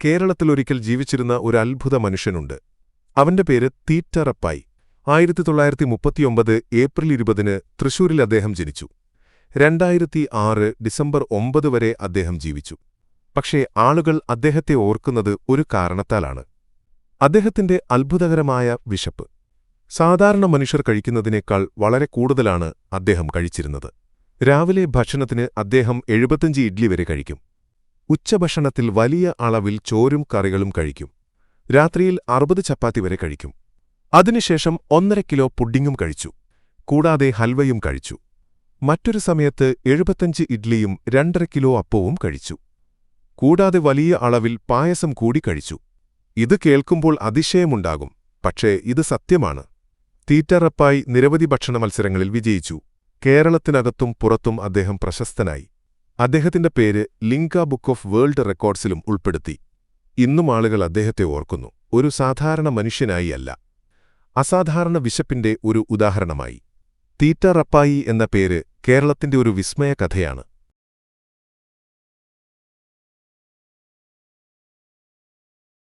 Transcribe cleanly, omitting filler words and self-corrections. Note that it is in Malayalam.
കേരളത്തിലൊരിക്കൽ ജീവിച്ചിരുന്ന ഒരു അത്ഭുത മനുഷ്യനുണ്ട്. അവന്റെ പേര് തീറ്ററപ്പായി. 1939 ഏപ്രിൽ 20 തൃശൂരിൽ അദ്ദേഹം ജനിച്ചു. 2006 ഡിസംബർ 9 വരെ അദ്ദേഹം ജീവിച്ചു. പക്ഷേ ആളുകൾ അദ്ദേഹത്തെ ഓർക്കുന്നത് ഒരു കാരണത്താലാണ്. അദ്ദേഹത്തിന്റെ അത്ഭുതകരമായ വിശപ്പ്. സാധാരണ മനുഷ്യർ കഴിക്കുന്നതിനേക്കാൾ വളരെ കൂടുതലാണ് അദ്ദേഹം കഴിച്ചിരുന്നത്. രാവിലെ ഭക്ഷണത്തിന് അദ്ദേഹം 75 ഇഡ്ലി വരെ കഴിക്കും. ഉച്ചഭക്ഷണത്തിൽ വലിയ അളവിൽ ചോറും കറികളും കഴിക്കും. രാത്രിയിൽ 60 ചപ്പാത്തി വരെ കഴിക്കും. അതിനുശേഷം 1.5 കിലോ പുഡിങ്ങും കഴിച്ചു. കൂടാതെ ഹൽവയും കഴിച്ചു. മറ്റൊരു സമയത്ത് 75 ഇഡ്ലിയും 2.5 കിലോ അപ്പവും കഴിച്ചു. കൂടാതെ വലിയ അളവിൽ പായസം കൂടി കഴിച്ചു. ഇത് കേൾക്കുമ്പോൾ അതിശയമുണ്ടാകും, പക്ഷേ ഇത് സത്യമാണ്. തീറ്ററപ്പായി നിരവധി ഭക്ഷണ മത്സരങ്ങളിൽ വിജയിച്ചു. കേരളത്തിനകത്തും പുറത്തും അദ്ദേഹം പ്രശസ്തനായി. അദ്ദേഹത്തിന്റെ പേര് ലിങ്ക ബുക്ക് ഓഫ് വേൾഡ് റെക്കോർഡ്സിലും ഉൾപ്പെടുത്തി. ഇന്നും ആളുകൾ അദ്ദേഹത്തെ ഓർക്കുന്നു, ഒരു സാധാരണ മനുഷ്യനായി അല്ല, അസാധാരണ വിശപ്പിന്റെ ഒരു ഉദാഹരണമായി. തീറ്ററപ്പായി എന്ന പേര് കേരളത്തിന്റെ ഒരു വിസ്മയ കഥയാണ്.